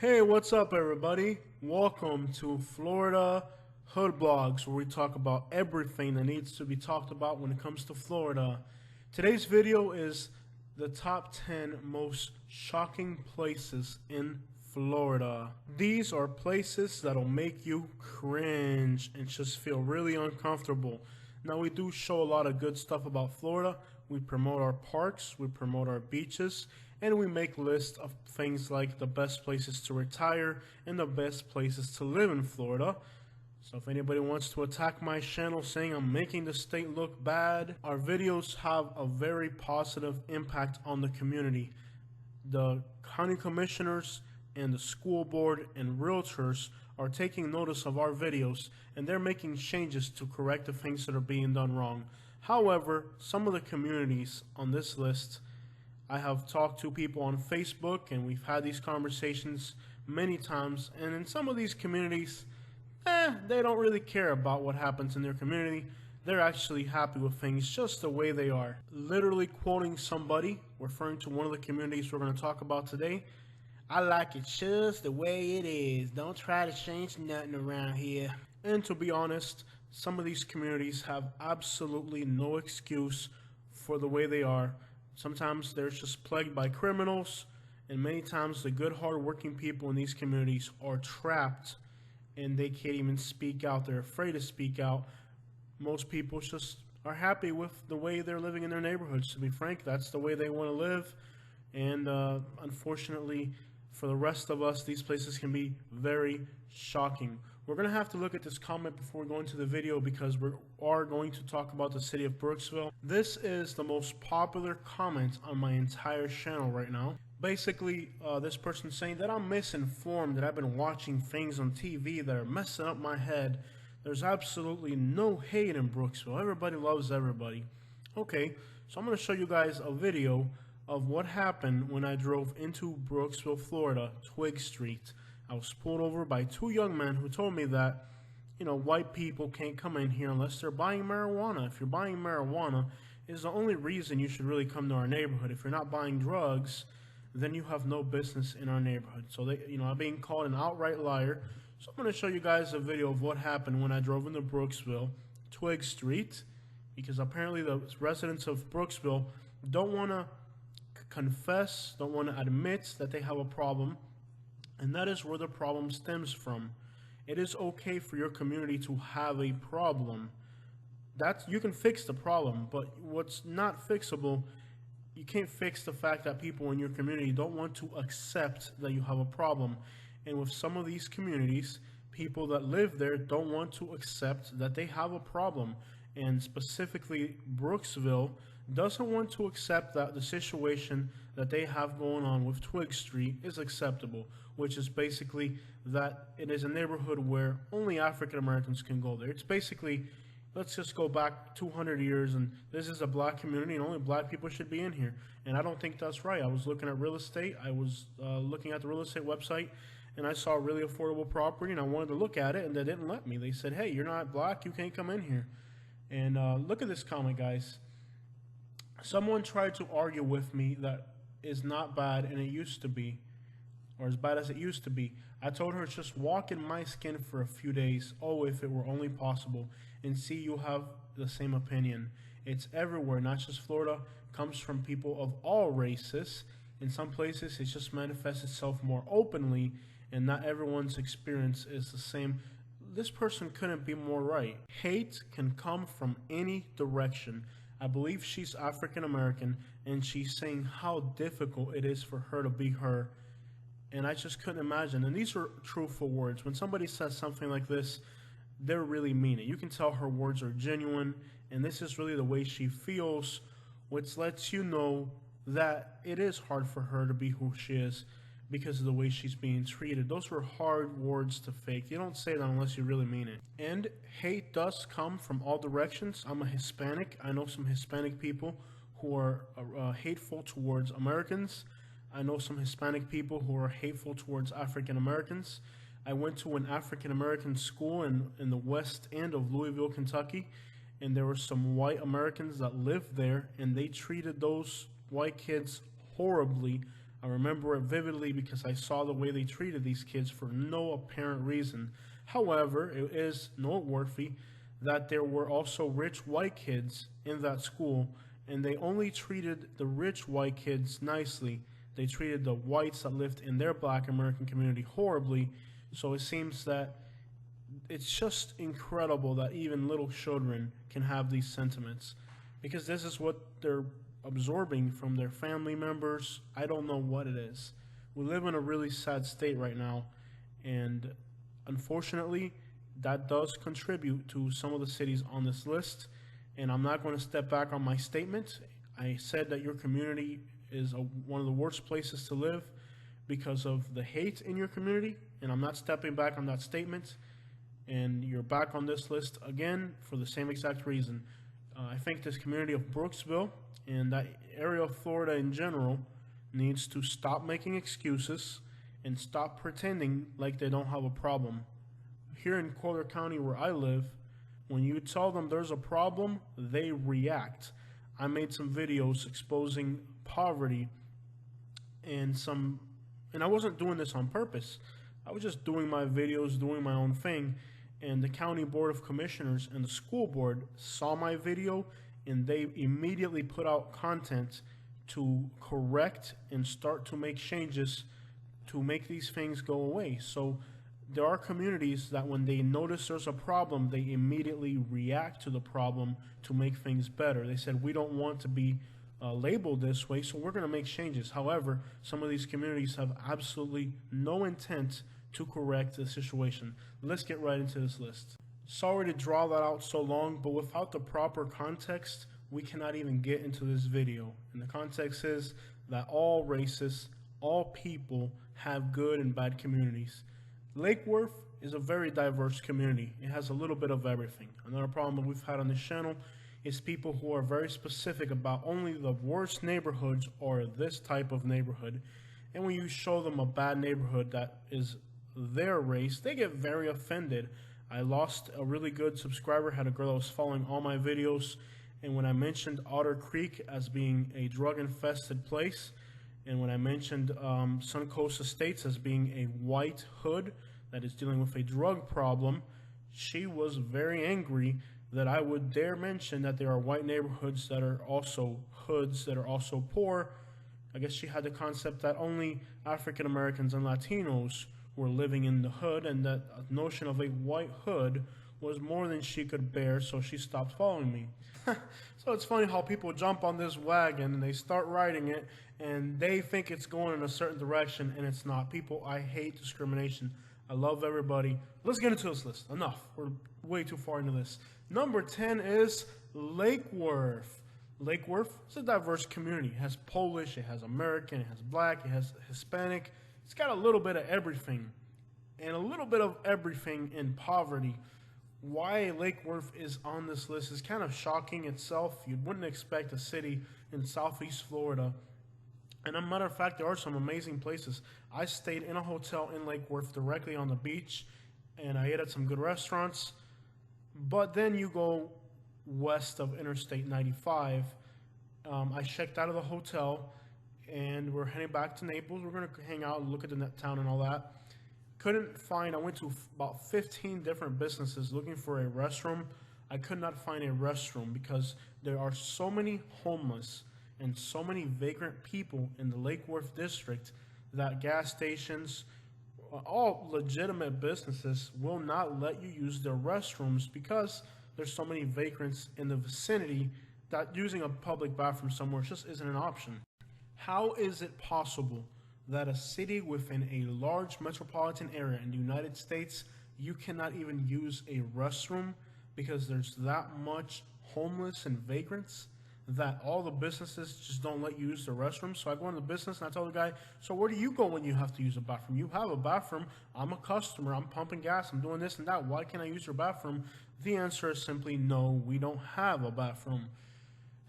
Hey, what's up, everybody? Welcome to Florida Hood Blogs, where we talk about everything that needs to be talked about when it comes to Florida. Today's video is the top 10 most shocking places in Florida. These are places that'll make you cringe and just feel really uncomfortable. Now, we do show a lot of good stuff about Florida. We promote our parks, we promote our beaches, and we make lists of things like the best places to retire and the best places to live in Florida. So if anybody wants to attack my channel saying I'm making the state look bad, our videos have a very positive impact on the community. The county commissioners and the school board and realtors are taking notice of our videos, and they're making changes to correct the things that are being done wrong. However, some of the communities on this list, I have talked to people on Facebook, and we've had these conversations many times, and in some of these communities, they don't really care about what happens in their community. They're actually happy with things just the way they are. Literally quoting somebody, referring to one of the communities we're going to talk about today, "I like it just the way it is. Don't try to change nothing around here." And to be honest, some of these communities have absolutely no excuse for the way they are. Sometimes they're just plagued by criminals, and many times the good, hard-working people in these communities are trapped and they can't even speak out. They're afraid to speak out. Most people just are happy with the way they're living in their neighborhoods. To be frank, that's the way they want to live. And unfortunately, for the rest of us, these places can be very shocking. We're going to have to look at this comment before we go into the video because we are going to talk about the city of Brooksville. This is the most popular comment on my entire channel right now. Basically, this person's saying that I'm misinformed, that I've been watching things on TV that are messing up my head. There's absolutely no hate in Brooksville. Everybody loves everybody. Okay, so I'm going to show you guys a video of what happened when I drove into Brooksville, Florida, Twig Street. I was pulled over by two young men who told me that, white people can't come in here unless they're buying marijuana. If you're buying marijuana, it's the only reason you should really come to our neighborhood. If you're not buying drugs, then you have no business in our neighborhood. So I'm being called an outright liar. So I'm going to show you guys a video of what happened when I drove into Brooksville, Twig Street, because apparently the residents of Brooksville don't want to confess, don't want to admit that they have a problem, and that is where the problem stems from. It is okay for your community to have a problem. You can fix the problem, but what's not fixable, you can't fix the fact that people in your community don't want to accept that you have a problem. And with some of these communities, people that live there don't want to accept that they have a problem. And specifically, Brooksville doesn't want to accept that the situation that they have going on with Twig Street is acceptable, which is basically that it is a neighborhood where only African Americans can go there. It's basically, let's just go back 200 years and this is a black community and only black people should be in here. And I don't think that's right. I was looking at real estate. I was looking at the real estate website and I saw a really affordable property and I wanted to look at it and they didn't let me. They said, "Hey, you're not black, you can't come in here." And look at this comment, guys. Someone tried to argue with me that is not bad and it used to be, or as bad as it used to be. I told her, just walk in my skin for a few days, oh, if it were only possible, and see you have the same opinion. It's everywhere, not just Florida. It comes from people of all races. In some places, it just manifests itself more openly, and not everyone's experience is the same. This person couldn't be more right. Hate can come from any direction. I believe she's African American, and she's saying how difficult it is for her to be her. And I just couldn't imagine. And these are truthful words. When somebody says something like this, they really mean it. You can tell her words are genuine, and this is really the way she feels, which lets you know that it is hard for her to be who she is because of the way she's being treated. Those were hard words to fake. You don't say that unless you really mean it. And hate does come from all directions. I'm a Hispanic. I know some Hispanic people who are hateful towards Americans. I know some Hispanic people who are hateful towards African Americans. I went to an African American school in the west end of Louisville, Kentucky, and there were some white Americans that lived there, and they treated those white kids horribly. I remember it vividly because I saw the way they treated these kids for no apparent reason. However, it is noteworthy that there were also rich white kids in that school, and they only treated the rich white kids nicely. They treated the whites that lived in their black American community horribly. So it seems that it's just incredible that even little children can have these sentiments, because this is what they're absorbing from their family members. I don't know what it is. We live in a really sad state right now, and unfortunately, that does contribute to some of the cities on this list. And I'm not going to step back on my statement. I said that your community is one of the worst places to live because of the hate in your community, and I'm not stepping back on that statement. And you're back on this list again for the same exact reason. I think this community of Brooksville and that area of Florida in general needs to stop making excuses and stop pretending like they don't have a problem. Here in Collier County where I live, when you tell them there's a problem, they react. I made some videos exposing poverty and I wasn't doing this on purpose. I was just doing my videos, doing my own thing, and the County Board of Commissioners and the school board saw my video, and they immediately put out content to correct and start to make changes to make these things go away. So there are communities that when they notice there's a problem, they immediately react to the problem to make things better. They said, we don't want to be labeled this way, so we're going to make changes. However, some of these communities have absolutely no intent to correct the situation. Let's get right into this list. Sorry to draw that out so long, but without the proper context, we cannot even get into this video. And the context is that all races, all people have good and bad communities. Lake Worth is a very diverse community. It has a little bit of everything. Another problem that we've had on this channel is people who are very specific about only the worst neighborhoods or this type of neighborhood. And when you show them a bad neighborhood that is their race, they get very offended. I lost a really good subscriber, had a girl that was following all my videos, and when I mentioned Otter Creek as being a drug-infested place, and when I mentioned Suncoast Estates as being a white hood that is dealing with a drug problem, she was very angry that I would dare mention that there are white neighborhoods that are also hoods that are also poor. I guess she had the concept that only African Americans and Latinos were living in the hood, and that notion of a white hood was more than she could bear, so she stopped following me. So it's funny how people jump on this wagon and they start riding it, and they think it's going in a certain direction, and it's not. People, I hate discrimination. I love everybody. Let's get into this list. Enough. We're way too far into this. Number 10 is Lake Worth. Lake Worth is a diverse community. It has Polish, it has American, it has black, it has Hispanic. It's got a little bit of everything, and a little bit of everything in poverty. Why Lake Worth is on this list is kind of shocking itself. You wouldn't expect a city in southeast Florida. And as a matter of fact, there are some amazing places. I stayed in a hotel in Lake Worth directly on the beach, and I ate at some good restaurants. But then you go west of Interstate 95. I checked out of the hotel, and we're heading back to Naples. We're going to hang out and look at the town and all that. Couldn't find, I went to about 15 different businesses looking for a restroom. I could not find a restroom because there are so many homeless and so many vagrant people in the Lake Worth district that gas stations, all legitimate businesses, will not let you use their restrooms because there's so many vagrants in the vicinity that using a public bathroom somewhere just isn't an option. How is it possible that a city within a large metropolitan area in the United States, you cannot even use a restroom because there's that much homeless and vagrants that all the businesses just don't let you use the restroom? So I go into the business and I tell the guy, so where do you go when you have to use a bathroom? You have a bathroom. I'm a customer. I'm pumping gas. I'm doing this and that. Why can't I use your bathroom? The answer is simply no, we don't have a bathroom.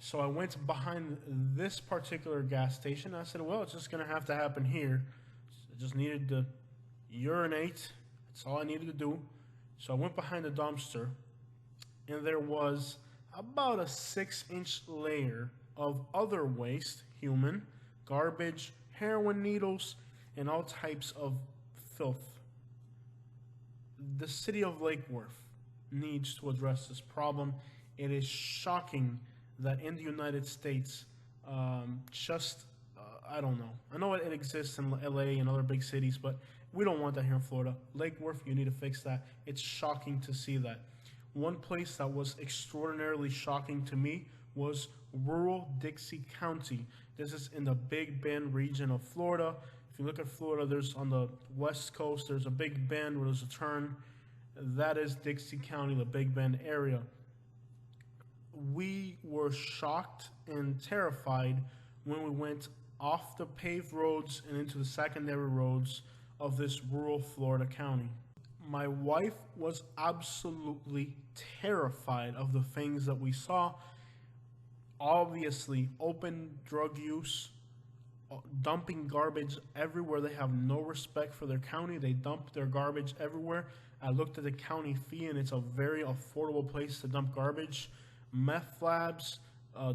So I went behind this particular gas station. I said, well, it's just going to have to happen here. I just needed to urinate. That's all I needed to do. So I went behind the dumpster, and there was about a 6-inch layer of other waste, human, garbage, heroin needles, and all types of filth. The city of Lake Worth needs to address this problem. It is shocking that in the United States, I don't know. I know it exists in LA and other big cities, but we don't want that here in Florida. Lake Worth, you need to fix that. It's shocking to see that. One place that was extraordinarily shocking to me was rural Dixie County. This is in the Big Bend region of Florida. If you look at Florida, there's on the west coast, there's a Big Bend where there's a turn. That is Dixie County, the Big Bend area. We were shocked and terrified when we went off the paved roads and into the secondary roads of this rural Florida county. My wife was absolutely terrified of the things that we saw. Obviously, open drug use, dumping garbage everywhere. They have no respect for their county. They dump their garbage everywhere. I looked at the county fee, and it's a very affordable place to dump garbage. Meth labs,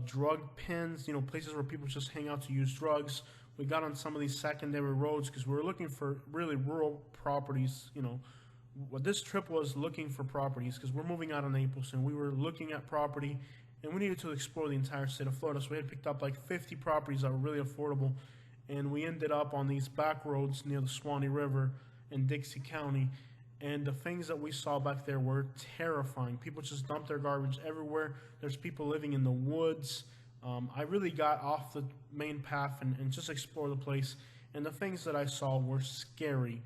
drug pens, places where people just hang out to use drugs. We got on some of these secondary roads because we were looking for really rural properties. What this trip was, looking for properties, because we're moving out of Naples, and we were looking at property, and we needed to explore the entire state of Florida. So we had picked up like 50 properties that were really affordable, and we ended up on these back roads near the Swanee River in Dixie County. And the things that we saw back there were terrifying. People just dump their garbage everywhere. There's people living in the woods. I really got off the main path and just explored the place. And the things that I saw were scary.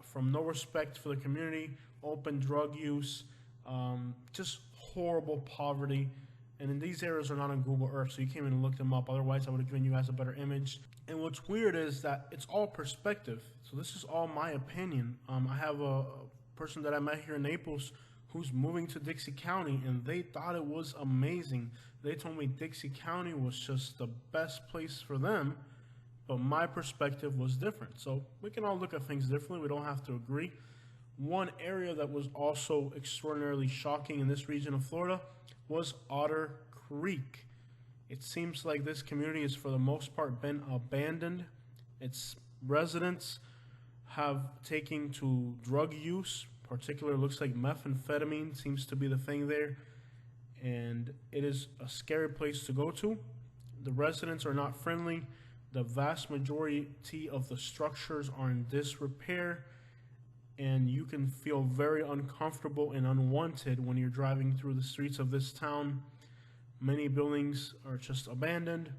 From no respect for the community, open drug use, just horrible poverty. And in these areas are not on Google Earth, so you can't even look them up. Otherwise, I would have given you guys a better image. And what's weird is that it's all perspective. So this is all my opinion. I have a person that I met here in Naples who's moving to Dixie County, and they thought it was amazing. They told me Dixie County was just the best place for them, but my perspective was different. So we can all look at things differently. We don't have to agree. One area that was also extraordinarily shocking in this region of Florida was Otter Creek. It seems like this community has, for the most part, been abandoned. Its residents have taken to drug use. Particularly, looks like methamphetamine seems to be the thing there. And it is a scary place to go to. The residents are not friendly. The vast majority of the structures are in disrepair. And you can feel very uncomfortable and unwanted when you're driving through the streets of this town. Many buildings are just abandoned,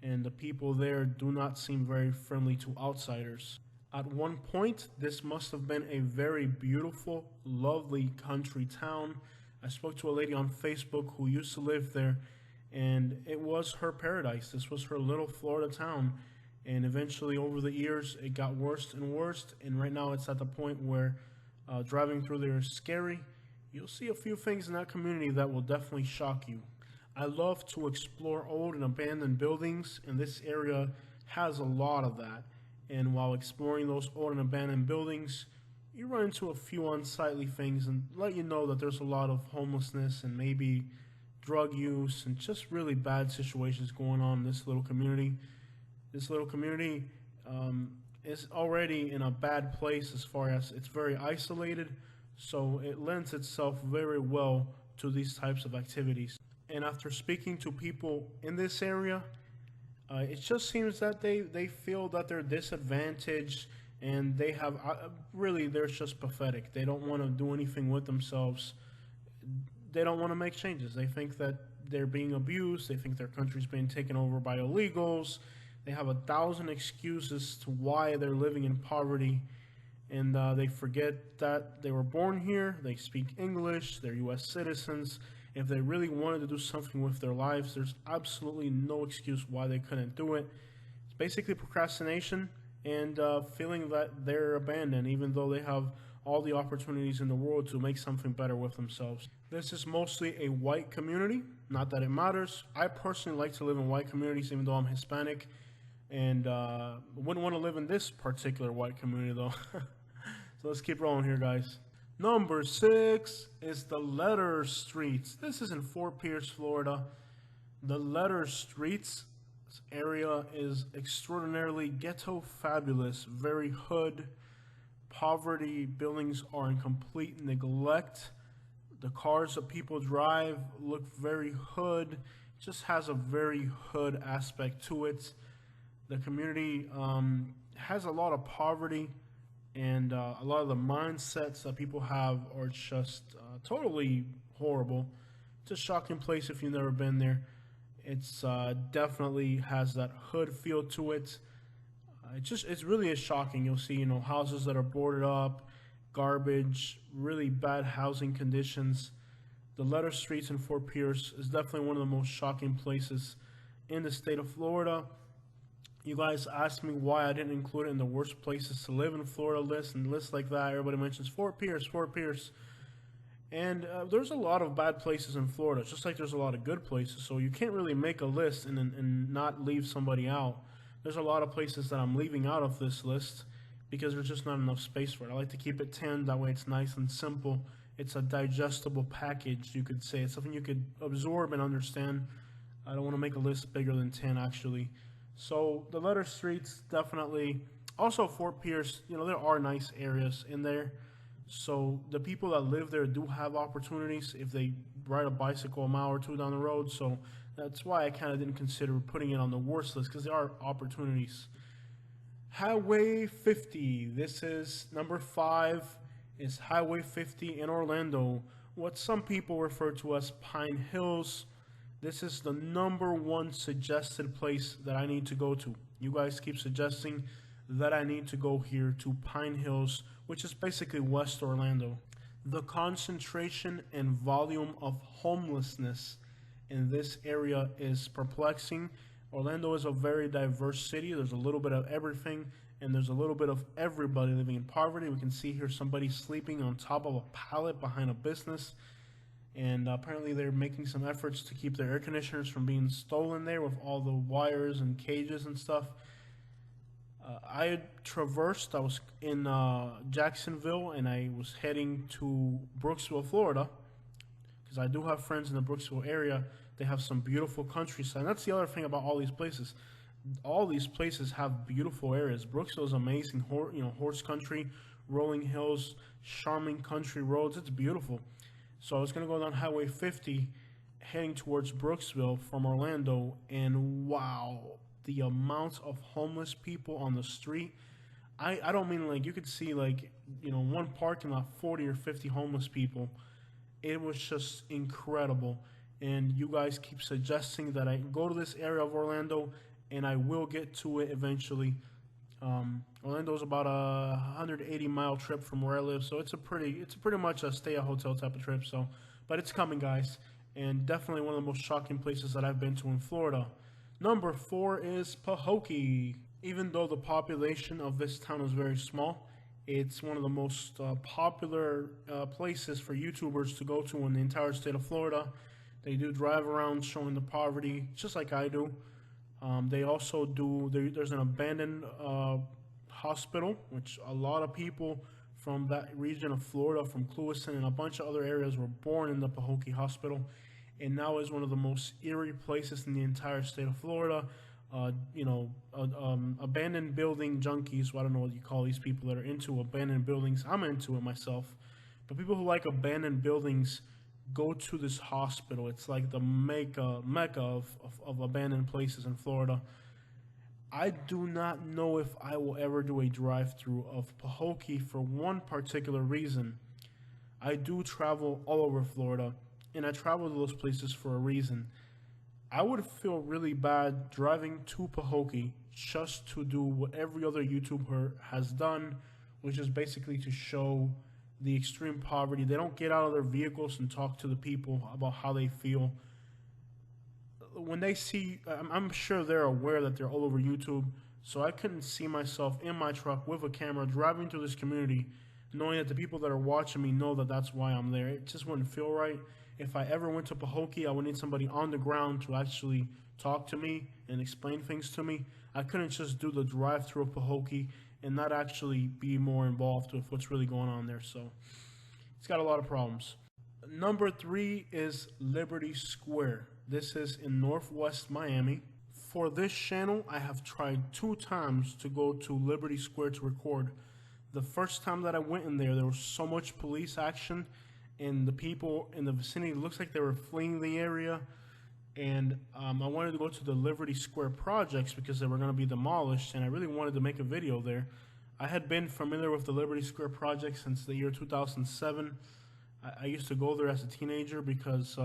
and the people there do not seem very friendly to outsiders. At one point, this must have been a very beautiful, lovely country town. I spoke to a lady on Facebook who used to live there, and it was her paradise. This was her little Florida town. And eventually, over the years, it got worse and worse. And right now, it's at the point where driving through there is scary. You'll see a few things in that community that will definitely shock you. I love to explore old and abandoned buildings, and this area has a lot of that. And while exploring those old and abandoned buildings, you run into a few unsightly things and let you know that there's a lot of homelessness and maybe drug use and just really bad situations going on in this little community. This little community is already in a bad place as far as it's very isolated, so it lends itself very well to these types of activities. And after speaking to people in this area, it just seems that they feel that they're disadvantaged, and they have really, they're just pathetic. They don't want to do anything with themselves. They don't want to make changes. They think that they're being abused. They think their country's being taken over by illegals. They have 1,000 excuses to why they're living in poverty, and they forget that they were born here, they speak English, they're U.S. citizens. If they really wanted to do something with their lives, there's absolutely no excuse why they couldn't do it. It's basically procrastination and feeling that they're abandoned, even though they have all the opportunities in the world to make something better with themselves. This is mostly a white community, not that it matters. I personally like to live in white communities, even though I'm Hispanic. And wouldn't want to live in this particular white community, though. So let's keep rolling here, guys. Number 6 is the Letter Streets. This is in Fort Pierce, Florida. The Letter Streets This area is extraordinarily ghetto fabulous, very hood. Poverty, buildings are in complete neglect. The cars that people drive look very hood. Just has a very hood aspect to it. The community has a lot of poverty, and a lot of the mindsets that people have are just totally horrible. It's a shocking place if you've never been there. It's definitely has that hood feel to it. It's really is shocking. You'll see, houses that are boarded up, garbage, really bad housing conditions. The letter streets in Fort Pierce is definitely one of the most shocking places in the state of Florida. You guys asked me why I didn't include it in the worst places to live in Florida list, and lists like that. Everybody mentions Fort Pierce, Fort Pierce. And there's a lot of bad places in Florida, just like there's a lot of good places. So you can't really make a list and not leave somebody out. There's a lot of places that I'm leaving out of this list because there's just not enough space for it. I like to keep it 10, that way it's nice and simple. It's a digestible package, you could say. It's something you could absorb and understand. I don't want to make a list bigger than 10, actually. So the letter streets, definitely. Also Fort Pierce, there are nice areas in there. So the people that live there do have opportunities if they ride a bicycle a mile or two down the road. So that's why I kind of didn't consider putting it on the worst list, because there are opportunities. Highway 50. This is number 5. Is Highway 50 in Orlando, what some people refer to as Pine Hills. This is the #1 suggested place that I need to go to. You guys keep suggesting that I need to go here to Pine Hills, which is basically West Orlando. The concentration and volume of homelessness in this area is perplexing. Orlando is a very diverse city. There's a little bit of everything, and there's a little bit of everybody living in poverty. We can see here somebody sleeping on top of a pallet behind a business, and apparently they're making some efforts to keep their air conditioners from being stolen there with all the wires and cages and stuff. I was in Jacksonville, and I was heading to Brooksville, Florida, because I do have friends in the Brooksville area. They have some beautiful countryside. And that's the other thing about all these places. All these places have beautiful areas. Brooksville is amazing, horse country, rolling hills, charming country roads. It's beautiful. So I was going to go down Highway 50, heading towards Brooksville from Orlando, and wow, the amount of homeless people on the street. I don't mean like you could see one parking lot, 40 or 50 homeless people. It was just incredible. And you guys keep suggesting that I go to this area of Orlando, and I will get to it eventually. Orlando is about a 180-mile trip from where I live, so it's pretty much a stay-at-hotel type of trip. So, but it's coming, guys, and definitely one of the most shocking places that I've been to in Florida. Number 4 is Pahokee. Even though the population of this town is very small, it's one of the most popular places for YouTubers to go to in the entire state of Florida. They do drive around showing the poverty, just like I do. They also do, there's an abandoned hospital, which a lot of people from that region of Florida, from Clewiston and a bunch of other areas, were born in the Pahokee Hospital, and now is one of the most eerie places in the entire state of Florida. Abandoned building junkies, well, I don't know what you call these people that are into abandoned buildings. I'm into it myself. But people who like abandoned buildings go to this hospital. It's like the mecca of abandoned places in Florida. I do not know if I will ever do a drive-through of Pahokee for one particular reason. I do travel all over Florida, and I travel to those places for a reason. I would feel really bad driving to Pahokee just to do what every other YouTuber has done, which is basically to show the extreme poverty. They don't get out of their vehicles and talk to the people about how they feel. When they see, I'm sure they're aware that they're all over YouTube, so I couldn't see myself in my truck with a camera driving through this community, knowing that the people that are watching me know that that's why I'm there. It just wouldn't feel right. If I ever went to Pahokee, I would need somebody on the ground to actually talk to me and explain things to me. I couldn't just do the drive-through of Pahokee and not actually be more involved with what's really going on there. So it's got a lot of problems. Number 3 is Liberty Square. This is in Northwest Miami. For this channel, I have tried 2 times to go to Liberty Square to record. The first time that I went in there was so much police action, and the people in the vicinity, it looks like they were fleeing the area. And I wanted to go to the Liberty Square projects because they were going to be demolished, and I really wanted to make a video there. I had been familiar with the Liberty Square project since the year 2007. I used to go there as a teenager because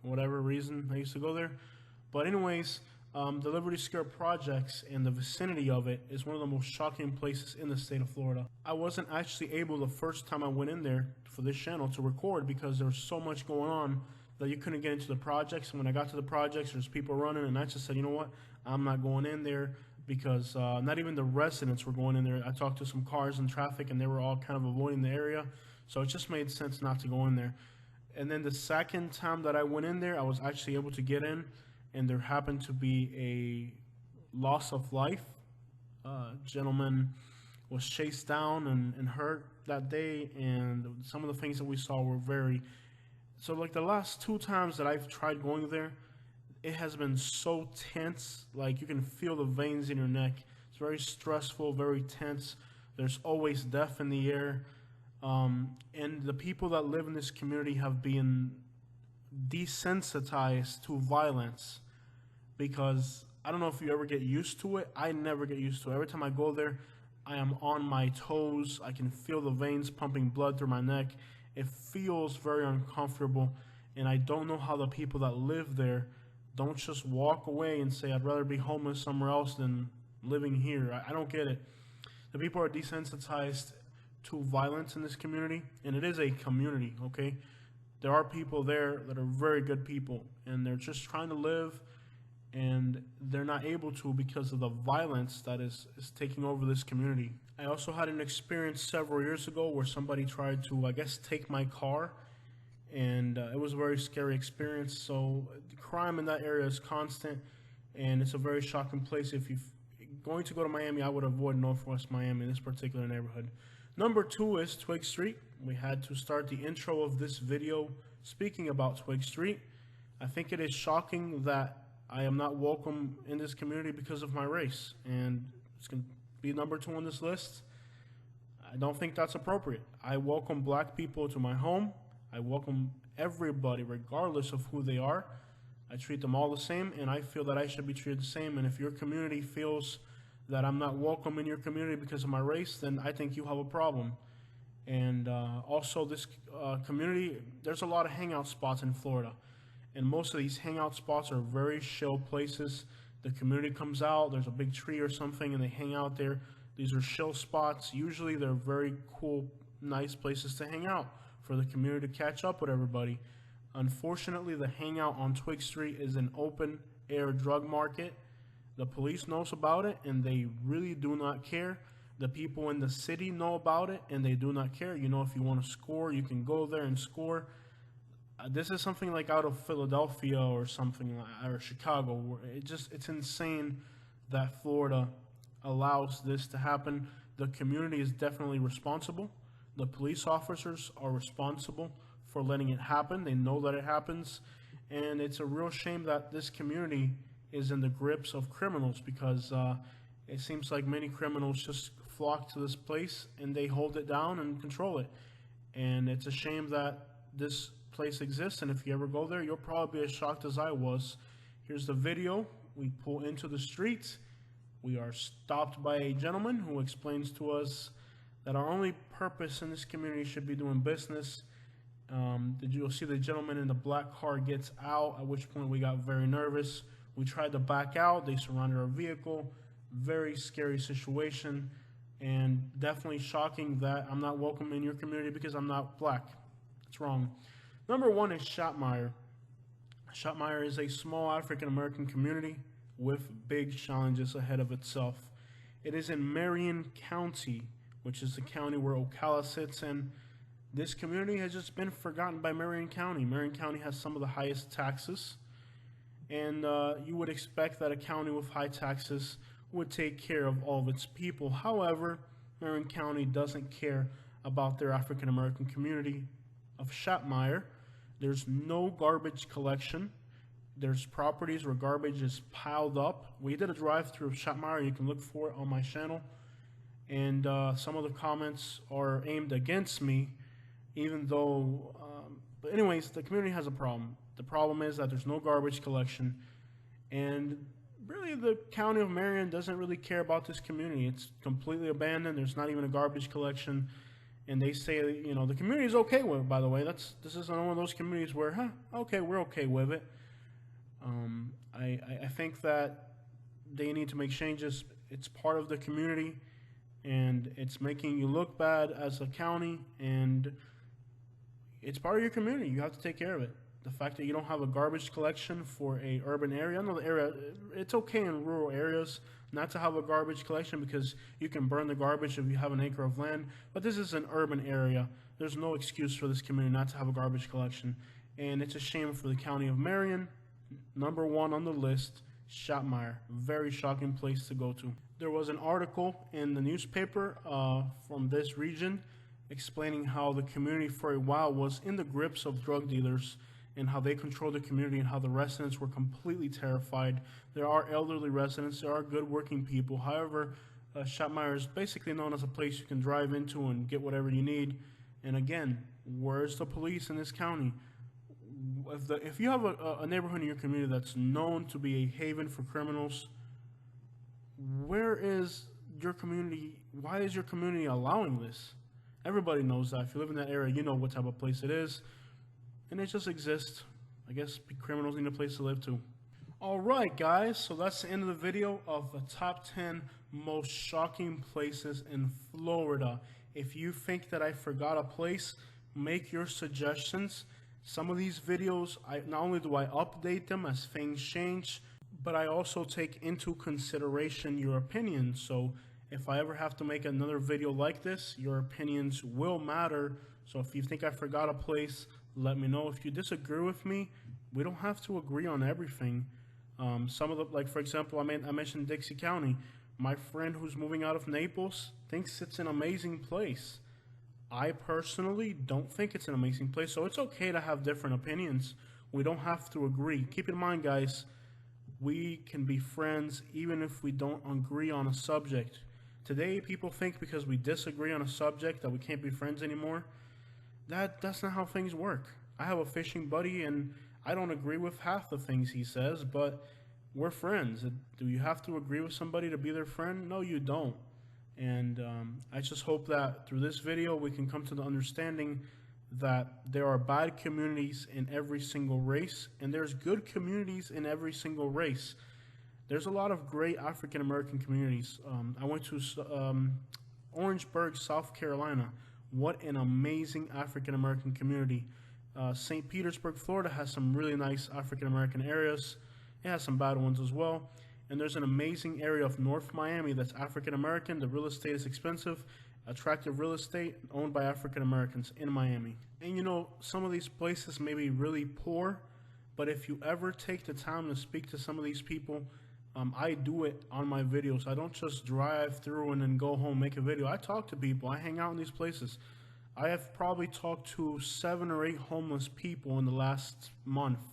whatever reason I used to go there. But anyways, the Liberty Square projects and the vicinity of it is one of the most shocking places in the state of Florida. I wasn't actually able the first time I went in there for this channel to record because there was so much going on that you couldn't get into the projects. And when I got to the projects, there's people running, and I just said, you know what, I'm not going in there because not even the residents were going in there. I talked to some cars in traffic, and they were all kind of avoiding the area, so it just made sense not to go in there. And then the second time that I went in there, I was actually able to get in, and there happened to be a loss of life. Gentleman was chased down and hurt that day, and some of the things that we saw were very... So like the last 2 times that I've tried going there, it has been so tense. Like you can feel the veins in your neck. It's very stressful, very tense. There's always death in the air. And the people that live in this community have been desensitized to violence because I don't know if you ever get used to it. I never get used to it. Every time I go there, I am on my toes. I can feel the veins pumping blood through my neck. It feels very uncomfortable, and I don't know how the people that live there don't just walk away and say, I'd rather be homeless somewhere else than living here. I don't get it. The people are desensitized to violence in this community, and it is a community, okay? There are people there that are very good people, and they're just trying to live, and they're not able to because of the violence that is taking over this community. I also had an experience several years ago where somebody tried to, I guess, take my car, and it was a very scary experience. So the crime in that area is constant, and it's a very shocking place. If you're going to go to Miami, I would avoid Northwest Miami, this particular neighborhood. Number 2 is Twig Street. We had to start the intro of this video speaking about Twig Street. I think it is shocking that I am not welcome in this community because of my race, and it's going to be number 2 on this list. I don't think that's appropriate. I welcome black people to my home. I welcome everybody regardless of who they are. I treat them all the same, and I feel that I should be treated the same. And if your community feels that I'm not welcome in your community because of my race, then I think you have a problem. And also this community, there's a lot of hangout spots in Florida, and most of these hangout spots are very chill places. The community comes out, there's a big tree or something, and they hang out there. These are chill spots. Usually they're very cool, nice places to hang out for the community to catch up with everybody. Unfortunately, the hangout on Twig Street is an open air drug market. The police knows about it, and they really do not care. The people in the city know about it, and they do not care. You know, if you want to score, you can go there and score. This is something like out of Philadelphia or something, or Chicago. Where it's insane that Florida allows this to happen. The community is definitely responsible. The police officers are responsible for letting it happen. They know that it happens, and it's a real shame that this community is in the grips of criminals because it seems like many criminals just flock to this place and they hold it down and control it. And it's a shame that this place exists, and if you ever go there, you'll probably be as shocked as I was. Here's the video. We pull into the street. We are stopped by a gentleman who explains to us that our only purpose in this community should be doing business. You'll see the gentleman in the black car gets out, at which point we got very nervous. We tried to back out. They surrounded our vehicle. Very scary situation, and definitely shocking that I'm not welcome in your community because I'm not black. It's wrong. Number 1 is Shopmire. Shopmire is a small African-American community with big challenges ahead of itself. It is in Marion County, which is the county where Ocala sits, and this community has just been forgotten by Marion County. Marion County has some of the highest taxes, and you would expect that a county with high taxes would take care of all of its people. However, Marion County doesn't care about their African-American community of Shopmire. There's no garbage collection. there's properties where garbage is piled up. We did a drive-through of Shopmire. You can look for it on my channel. And some of the comments are aimed against me, even though, but anyways, the community has a problem. The problem is that there's no garbage collection, and really the county of Marion doesn't really care about this community. It's completely abandoned. There's not even a garbage collection, and they say, you know, the community is okay with it, by the way. This is one of those communities where, okay, we're okay with it. I think that they need to make changes. It's part of the community, and it's making you look bad as a county, and it's part of your community. You have to take care of it. The fact that you don't have a garbage collection for a urban area, I know the area, it's okay in rural areas not to have a garbage collection because you can burn the garbage if you have an acre of land, but this is an urban area. There's no excuse for this community not to have a garbage collection, and it's a shame for the county of Marion. Number one on the list, Shopmire. Very shocking place to go to. There was an article in the newspaper from this region explaining how the community for a while was in the grips of drug dealers and how they controlled the community and how the residents were completely terrified. There are elderly residents, there are good working people. However, Shopmire is basically known as a place you can drive into and get whatever you need. And again, where's the police in this county? If you have a neighborhood in your community that's known to be a haven for criminals, where is your community? Why is your community allowing this? Everybody knows that. If you live in that area, you know what type of place it is. And it just exists. I guess criminals need a place to live too. Alright guys, so that's the end of the video of the top 10 most shocking places in Florida. If you think that I forgot a place, make your suggestions. Some of these videos, not only do I update them as things change, but I also take into consideration your opinions. So if I ever have to make another video like this, your opinions will matter. So if you think I forgot a place, let me know. If you disagree with me, we don't have to agree on everything. Some of the, like for example, I mentioned Dixie County. My friend who's moving out of Naples thinks it's an amazing place. I personally don't think it's an amazing place, so it's okay to have different opinions. We don't have to agree. Keep in mind, guys, we can be friends even if we don't agree on a subject. Today, people think because we disagree on a subject that we can't be friends anymore. That's not how things work. I have a fishing buddy, and I don't agree with half the things he says, but we're friends. Do you have to agree with somebody to be their friend? No, you don't. And I just hope that through this video we can come to the understanding that there are bad communities in every single race, and there's good communities in every single race. There's a lot of great African American communities. I went to Orangeburg, South Carolina. What an amazing African American community. St. Petersburg, Florida has some really nice African American areas. It has some bad ones as well. And there's an amazing area of North Miami that's African American. The real estate is expensive, attractive real estate owned by African Americans in Miami. And you know, some of these places may be really poor, but if you ever take the time to speak to some of these people, I do it on my videos. I don't just drive through and then go home, make a video. I talk to people. I hang out in these places. I have probably talked to 7 or 8 homeless people in the last month.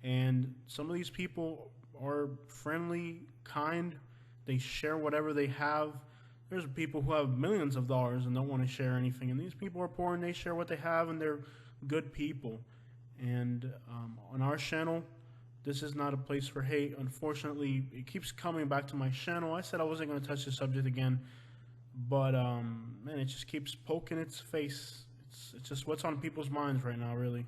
And some of these people are friendly, kind. They share whatever they have. There's people who have millions of dollars and don't want to share anything. And these people are poor and they share what they have, and they're good people. And on our channel, this is not a place for hate. Unfortunately, it keeps coming back to my channel. I said I wasn't going to touch the subject again, but man, it just keeps poking its face. It's just what's on people's minds right now, really.